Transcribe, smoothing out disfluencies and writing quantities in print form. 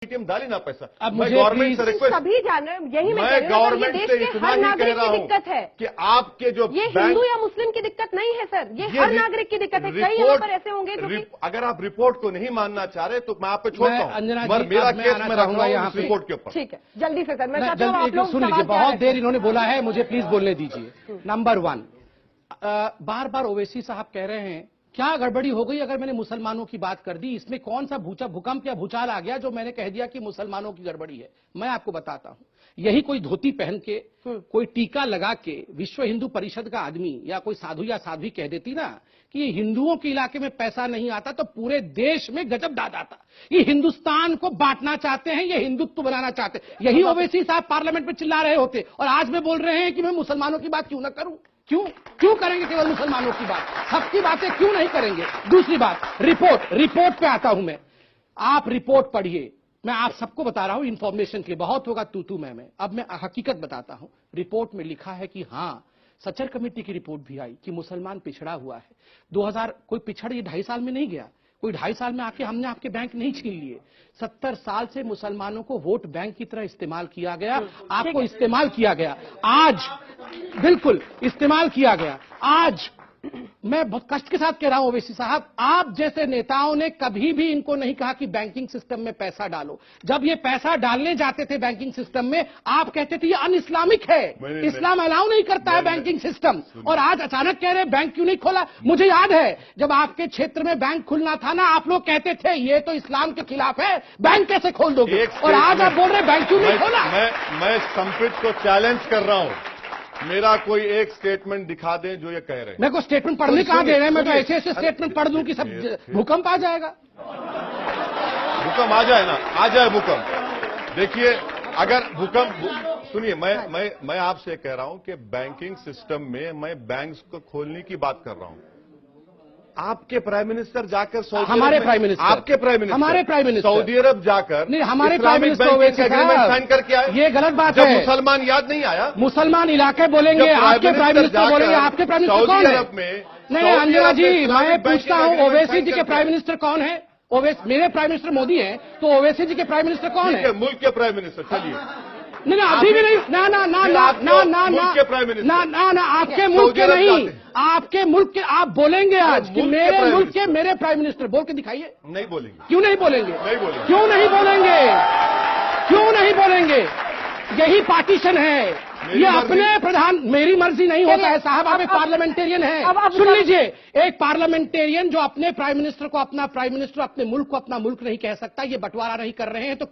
ATM डाली ना पैसा। अब मैं मुझे गवर्नमेंट से रिक्वेस्ट, सभी जान रहे हैं, यही मैं कह रही हूं, गवर्नमेंट ये से देश के इतना हर ही कह नागरिक रहा की हूं दिक्कत है कि आपके जो ये हिंदू या मुस्लिम की दिक्कत नहीं है सर, ये हर नागरिक की दिक्कत है। कई यहाँ पर ऐसे होंगे जो कि अगर आप रिपोर्ट को नहीं मानना चाह रहे तो मैं आप पे छोड़ता हूं, अंजना मगर जी, मेरा अब मैं केस आना मैं चाहूंगा रखूंगा यहाँ इस पे। रिपोर्ट के ऊपर। ठीक है, जल्दी से सर, मैं चाहती हूँ जल्दी आप लोग सुन लीजिए, सवाल बहुत क्या देर रखें। इन्होंने बोला है, मुझे प्लीज बोलने दीजिए। नंबर 1, बार बार ओवैसी साहब कह रहे हैं क्या गड़बड़ी हो गई अगर मैंने मुसलमानों की बात कर दी, इसमें कौन सा भूकंप या भूचाल आ गया जो मैंने कह दिया कि मुसलमानों की गड़बड़ी है। मैं आपको बताता हूं, यही कोई धोती पहन के, कोई टीका लगा के विश्व हिंदू परिषद का आदमी या कोई साधु या साध्वी कह देती ना कि ये हिंदुओं के इलाके में पैसा नहीं आता तो पूरे देश में गजब दाद आता। ये हिंदुस्तान को बांटना चाहते हैं, ये हिंदुत्व बनाना चाहते हैं। यही ओवैसी साहब पार्लियामेंट में चिल्ला रहे होते और आज मैं बोल रहे हैं कि मैं मुसलमानों की बात क्यों ना करूं। क्यों करेंगे केवल मुसलमानों की बात, सबकी बातें क्यों नहीं करेंगे। दूसरी बात, रिपोर्ट पे आता हूं मैं। आप रिपोर्ट पढ़िए, मैं आप सबको बता रहा हूं इंफॉर्मेशन के लिए, बहुत होगा तू मैं। अब मैं हकीकत बताता हूं। रिपोर्ट में लिखा है कि हां, सचर कमेटी की रिपोर्ट भी आई कि मुसलमान पिछड़ा हुआ है। 2000 कोई पिछड़ ये 2.5 साल में नहीं गया, कोई 2.5 साल में आके हमने आपके बैंक नहीं छीन लिए। 70 साल से मुसलमानों को वोट बैंक की तरह इस्तेमाल किया गया, आपको इस्तेमाल किया गया, आज बिल्कुल इस्तेमाल किया गया। आज मैं बहुत कष्ट के साथ कह रहा हूं ओवैसी साहब, आप जैसे नेताओं ने कभी भी इनको नहीं कहा कि बैंकिंग सिस्टम में पैसा डालो। जब ये पैसा डालने जाते थे बैंकिंग सिस्टम में, आप कहते थे ये अन इस्लामिक है, इस्लाम अलाउ नहीं करता है बैंकिंग सिस्टम। और आज अचानक कह रहे बैंक क्यों नहीं खोला। मुझे याद है जब आपके क्षेत्र में बैंक खुलना था ना, आप लोग कहते थे ये तो इस्लाम के खिलाफ है, बैंक कैसे खोल दोगे। और आज आप बोल रहे बैंक क्यों नहीं खोला। मैं संपित को चैलेंज कर रहा हूं, मेरा कोई एक स्टेटमेंट दिखा दें जो ये कह रहे हैं। मेरे को स्टेटमेंट पढ़ने कहां दे रहे हैं, मैं तो ऐसे स्टेटमेंट पढ़ दूं कि सब भूकंप आ जाएगा। भूकंप आ जाए ना, आ जाए भूकंप। देखिए अगर भूकंप, सुनिए मैं आपसे कह रहा हूं कि बैंकिंग सिस्टम में मैं बैंक्स को खोलने की बात कर रहा हूं। आपके प्राइम मिनिस्टर जाकर सऊदी, हमारे प्राइम मिनिस्टर, आपके प्राइम मिनिस्टर, हमारे प्राइम मिनिस्टर सऊदी अरब जाकर नहीं, हमारे प्राइम मिनिस्टर एग्रीमेंट साइन करके आए। ये गलत बात है। मुसलमान याद नहीं आया, मुसलमान इलाके बोलेंगे, आपके प्राइम मिनिस्टर बोलेंगे, आपके प्राइम मिनिस्टर कौन है। नहीं अंजना जी, मैं पूछता हूं ओवैसी जी के प्राइम मिनिस्टर कौन है। मेरे प्राइम मिनिस्टर मोदी है, तो ओवैसी जी के प्राइम मिनिस्टर कौन है। मुल्क के प्राइम मिनिस्टर। चलिए नहीं अभी भी नहीं, ना आपके मुल्क के नहीं, आपके मुल्क के आप बोलेंगे आज कि मेरे मुल्क के मेरे प्राइम मिनिस्टर, बोल के दिखाइए। नहीं बोलेंगे। क्यों नहीं बोलेंगे। क्यों नहीं बोलेंगे। यही पार्टीशन है, ये अपने प्रधान, मेरी मर्जी नहीं होता है साहब, आप एक पार्लियामेंटेरियन है। सुन लीजिए, एक पार्लियामेंटेरियन जो अपने प्राइम मिनिस्टर को अपना प्राइम मिनिस्टर, अपने मुल्क को अपना मुल्क नहीं कह सकता, ये बंटवारा नहीं कर रहे हैं तो